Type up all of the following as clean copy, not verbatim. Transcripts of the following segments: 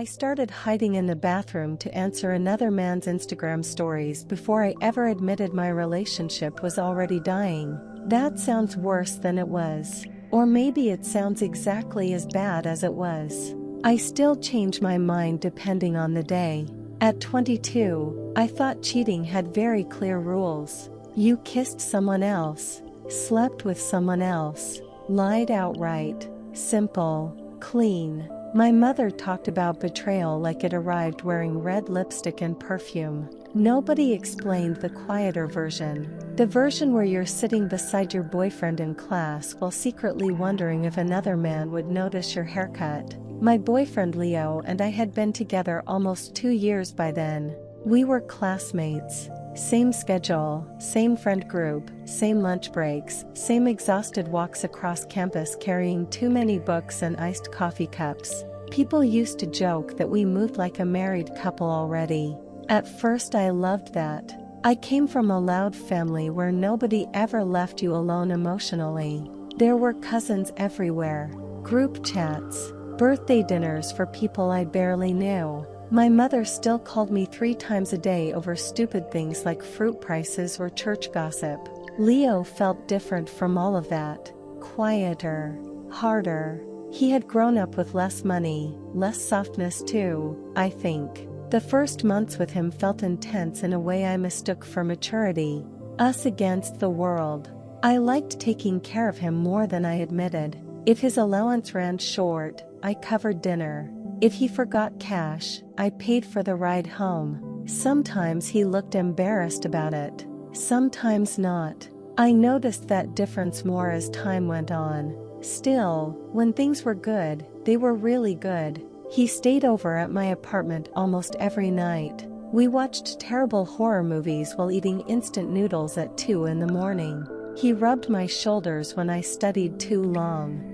started hiding in the bathroom to answer another man's Instagram stories before I ever admitted my relationship was already dying. That sounds worse than it was. Or maybe it sounds exactly as bad as it was. I still change my mind depending on the day. At 22, I thought cheating had very clear rules. You kissed someone else, slept with someone else, lied outright. Simple, clean. My mother talked about betrayal like it arrived wearing red lipstick and perfume. Nobody explained the quieter version. The version where you're sitting beside your boyfriend in class while secretly wondering if another man would notice your haircut. My boyfriend Leo and I had been together almost 2 years by then. We were classmates. Same schedule, same friend group, same lunch breaks, same exhausted walks across campus carrying too many books and iced coffee cups. People used to joke that we moved like a married couple already. At first I loved that. I came from a loud family where nobody ever left you alone emotionally. There were cousins everywhere, group chats, birthday dinners for people I barely knew. My mother still called me 3 times a day over stupid things like fruit prices or church gossip. Leo felt different from all of that. Quieter, harder. He had grown up with less money, less softness too, I think. The first months with him felt intense in a way I mistook for maturity. Us against the world. I liked taking care of him more than I admitted. If his allowance ran short, I covered dinner. If he forgot cash, I paid for the ride home. Sometimes he looked embarrassed about it. Sometimes not. I noticed that difference more as time went on. Still, when things were good, they were really good. He stayed over at my apartment almost every night. We watched terrible horror movies while eating instant noodles at 2 in the morning. He rubbed my shoulders when I studied too long.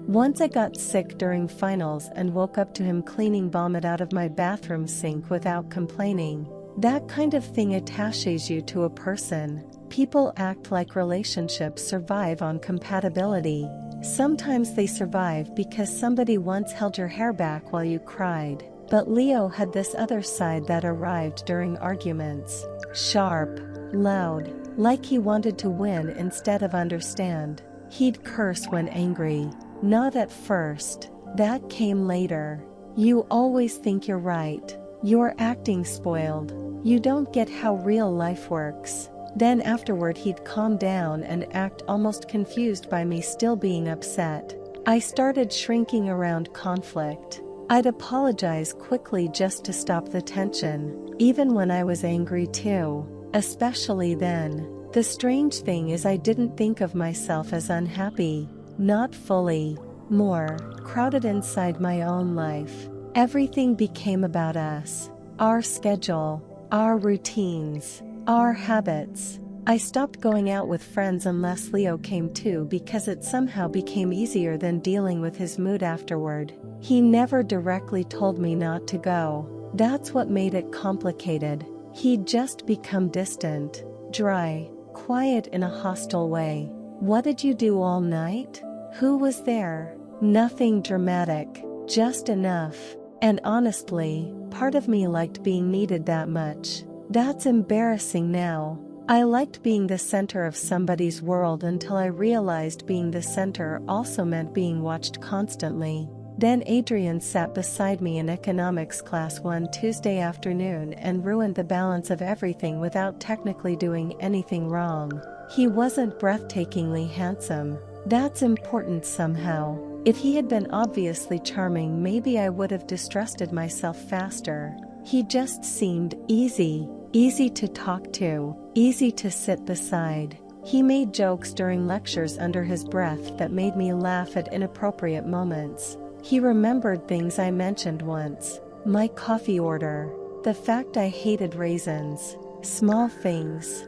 Once I got sick during finals and woke up to him cleaning vomit out of my bathroom sink without complaining. That kind of thing attaches you to a person. People act like relationships survive on compatibility. Sometimes they survive because somebody once held your hair back while you cried. But Leo had this other side that arrived during arguments. Sharp, loud, like he wanted to win instead of understand. He'd curse when angry. Not at first. That came later. You always think you're right. You're acting spoiled. You don't get how real life works. Then afterward he'd calm down and act almost confused by me still being upset. I started shrinking around conflict. I'd apologize quickly just to stop the tension, even when I was angry too, especially then. The strange thing is I didn't think of myself as unhappy. Not fully. More crowded inside my own life. Everything became about us. Our schedule. Our routines. Our habits. I stopped going out with friends unless Leo came too because it somehow became easier than dealing with his mood afterward. He never directly told me not to go. That's what made it complicated. He'd just become distant. Dry. Quiet in a hostile way. What did you do all night? Who was there? Nothing dramatic, just enough. And honestly, part of me liked being needed that much. That's embarrassing now. I liked being the center of somebody's world until I realized being the center also meant being watched constantly. Then Adrian sat beside me in economics class one Tuesday afternoon and ruined the balance of everything without technically doing anything wrong. He wasn't breathtakingly handsome. That's important somehow. If he had been obviously charming, maybe I would have distrusted myself faster. He just seemed easy to talk to, easy to sit beside. He made jokes during lectures under his breath that made me laugh at inappropriate moments. He remembered things I mentioned once. My coffee order. The fact I hated raisins. Small things.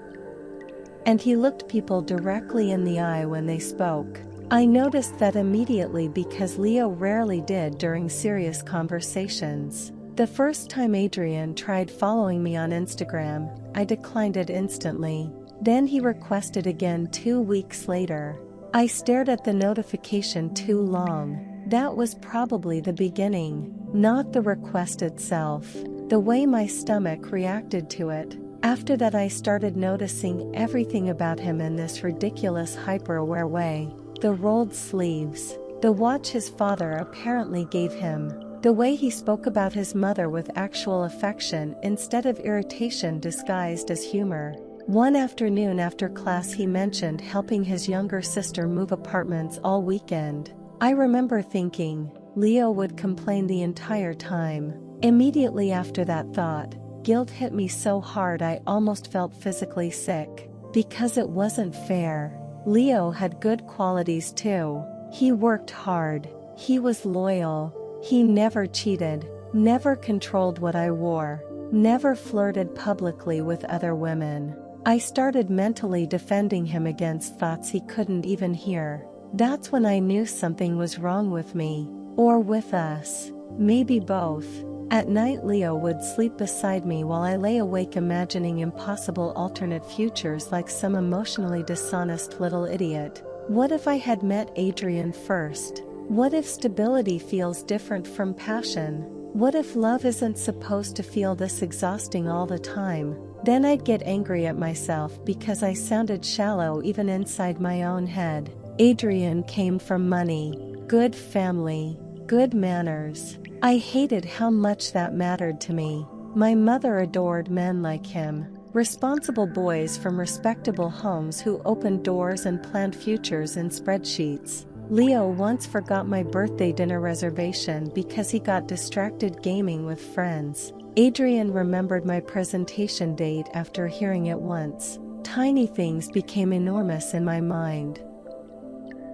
And he looked people directly in the eye when they spoke. I noticed that immediately because Leo rarely did during serious conversations. The first time Adrian tried following me on Instagram, I declined it instantly. Then he requested again 2 weeks later. I stared at the notification too long. That was probably the beginning, not the request itself, the way my stomach reacted to it. After that I started noticing everything about him in this ridiculous hyper-aware way. The rolled sleeves, the watch his father apparently gave him, the way he spoke about his mother with actual affection instead of irritation disguised as humor. One afternoon after class he mentioned helping his younger sister move apartments all weekend. I remember thinking, Leo would complain the entire time. Immediately after that thought, guilt hit me so hard I almost felt physically sick. Because it wasn't fair. Leo had good qualities too. He worked hard. He was loyal. He never cheated, never controlled what I wore, never flirted publicly with other women. I started mentally defending him against thoughts he couldn't even hear. That's when I knew something was wrong with me, or with us, maybe both. At night Leo would sleep beside me while I lay awake imagining impossible alternate futures like some emotionally dishonest little idiot. What if I had met Adrian first? What if stability feels different from passion? What if love isn't supposed to feel this exhausting all the time? Then I'd get angry at myself because I sounded shallow even inside my own head. Adrian came from money, good family, good manners. I hated how much that mattered to me. My mother adored men like him, responsible boys from respectable homes who opened doors and planned futures in spreadsheets. Leo once forgot my birthday dinner reservation because he got distracted gaming with friends. Adrian remembered my presentation date after hearing it once. Tiny things became enormous in my mind.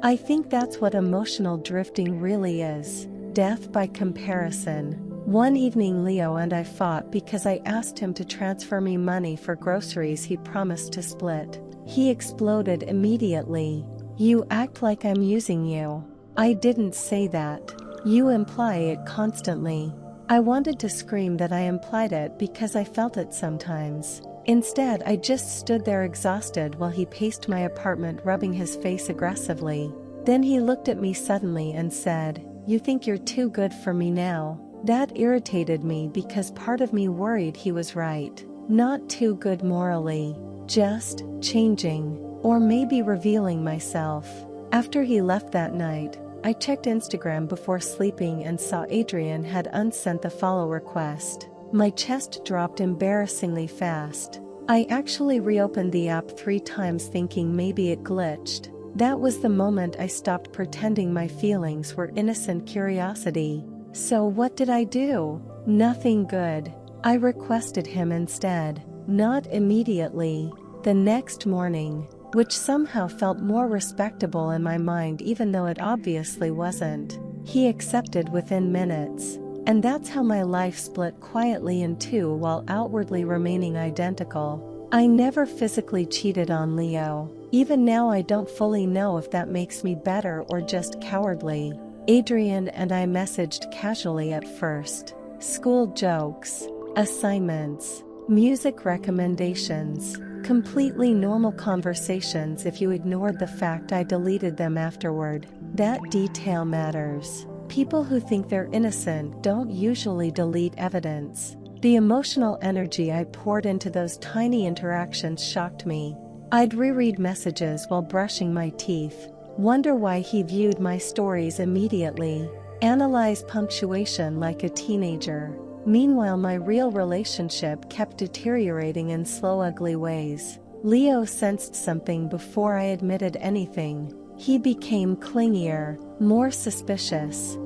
I think that's what emotional drifting really is. Death by comparison. One evening Leo and I fought because I asked him to transfer me money for groceries he promised to split. He exploded immediately. You act like I'm using you. I didn't say that. You imply it constantly. I wanted to scream that I implied it because I felt it sometimes. Instead, I just stood there exhausted while he paced my apartment, rubbing his face aggressively. Then he looked at me suddenly and said, "You think you're too good for me now?" That irritated me because part of me worried he was right. Not too good morally, just changing. Or maybe revealing myself. After he left that night, I checked Instagram before sleeping and saw Adrian had unsent the follow request. My chest dropped embarrassingly fast. I actually reopened the app 3 times thinking maybe it glitched. That was the moment I stopped pretending my feelings were innocent curiosity. So what did I do? Nothing good. I requested him instead. Not immediately. The next morning. Which somehow felt more respectable in my mind even though it obviously wasn't. He accepted within minutes. And that's how my life split quietly in two while outwardly remaining identical. I never physically cheated on Leo. Even now I don't fully know if that makes me better or just cowardly. Adrian and I messaged casually at first. School jokes, assignments, music recommendations. Completely normal conversations if you ignored the fact I deleted them afterward. That detail matters. People who think they're innocent don't usually delete evidence. The emotional energy I poured into those tiny interactions shocked me. I'd reread messages while brushing my teeth, wonder why he viewed my stories immediately, analyze punctuation like a teenager. Meanwhile, my real relationship kept deteriorating in slow, ugly ways. Leo sensed something before I admitted anything. He became clingier, more suspicious.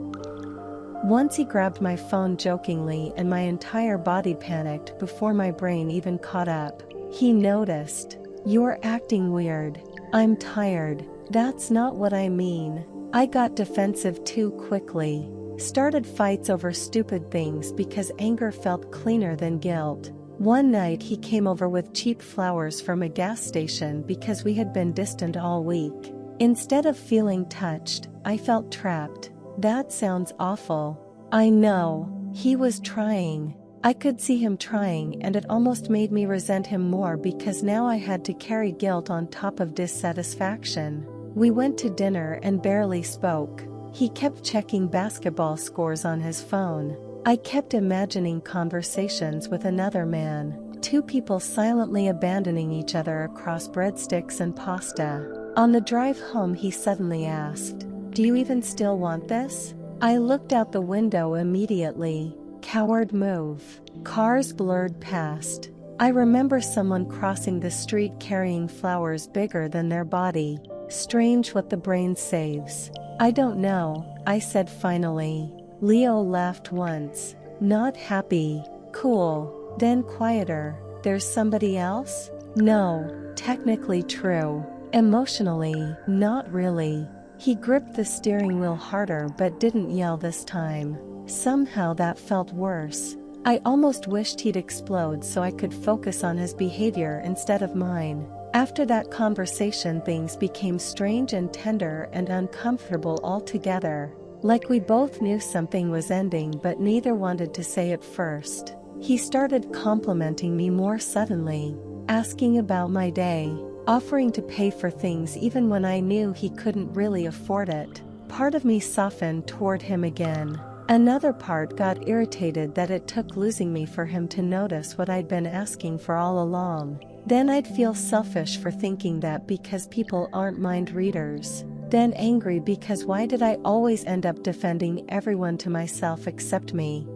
Once he grabbed my phone jokingly and my entire body panicked before my brain even caught up. He noticed. "You're acting weird." "I'm tired." "That's not what I mean." I got defensive too quickly. Started fights over stupid things because anger felt cleaner than guilt. One night he came over with cheap flowers from a gas station because we had been distant all week. Instead of feeling touched, I felt trapped. That sounds awful. I know. He was trying. I could see him trying, and it almost made me resent him more because now I had to carry guilt on top of dissatisfaction. We went to dinner and barely spoke. He kept checking basketball scores on his phone. I kept imagining conversations with another man, two people silently abandoning each other across breadsticks and pasta. On the drive home he suddenly asked, "Do you even still want this?" I looked out the window immediately. Coward move. Cars blurred past. I remember someone crossing the street carrying flowers bigger than their body. Strange what the brain saves. "I don't know," I said finally. Leo laughed once. Not happy. Cool. Then quieter. "There's somebody else?" "No, technically true. Emotionally, not really." He gripped the steering wheel harder but didn't yell this time. Somehow that felt worse. I almost wished he'd explode so I could focus on his behavior instead of mine. After that conversation things became strange and tender and uncomfortable altogether. Like we both knew something was ending but neither wanted to say it first. He started complimenting me more suddenly, asking about my day, offering to pay for things even when I knew he couldn't really afford it. Part of me softened toward him again. Another part got irritated that it took losing me for him to notice what I'd been asking for all along. Then I'd feel selfish for thinking that because people aren't mind readers. Then angry because why did I always end up defending everyone to myself except me?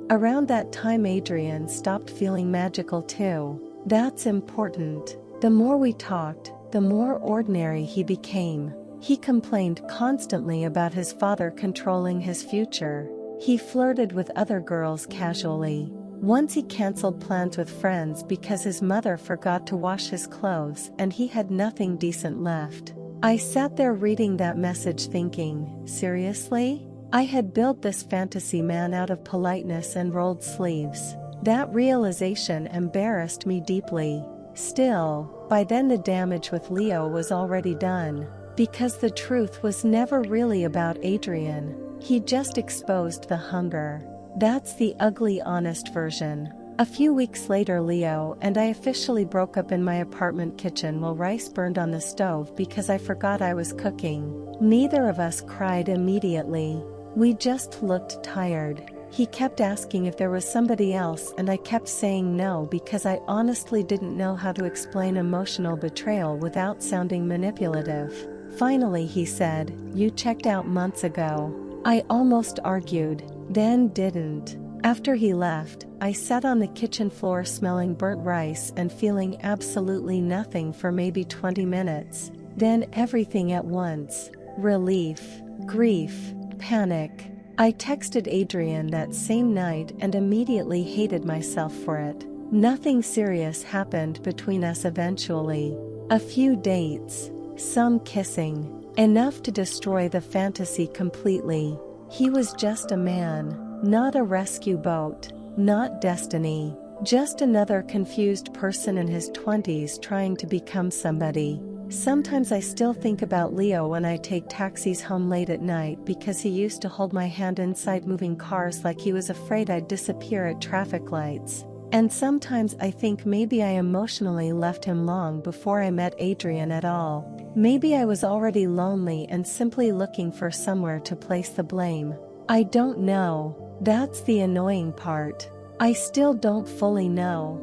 Around that time Adrian stopped feeling magical too. That's important. The more we talked, the more ordinary he became. He complained constantly about his father controlling his future. He flirted with other girls casually. Once he canceled plans with friends because his mother forgot to wash his clothes and he had nothing decent left. I sat there reading that message thinking, seriously? I had built this fantasy man out of politeness and rolled sleeves. That realization embarrassed me deeply. Still, by then the damage with Leo was already done. Because the truth was never really about Adrian. He just exposed the hunger. That's the ugly honest version. A few weeks later Leo and I officially broke up in my apartment kitchen while rice burned on the stove because I forgot I was cooking. Neither of us cried immediately. We just looked tired. He kept asking if there was somebody else and I kept saying no because I honestly didn't know how to explain emotional betrayal without sounding manipulative. Finally he said, "You checked out months ago." I almost argued, then didn't. After he left, I sat on the kitchen floor smelling burnt rice and feeling absolutely nothing for maybe 20 minutes. Then everything at once. Relief, grief, panic. I texted Adrian that same night and immediately hated myself for it. Nothing serious happened between us eventually. A few dates. Some kissing. Enough to destroy the fantasy completely. He was just a man, not a rescue boat, not destiny. Just another confused person in his 20s trying to become somebody. Sometimes I still think about Leo when I take taxis home late at night because he used to hold my hand inside moving cars like he was afraid I'd disappear at traffic lights. And sometimes I think maybe I emotionally left him long before I met Adrian at all. Maybe I was already lonely and simply looking for somewhere to place the blame. I don't know. That's the annoying part. I still don't fully know.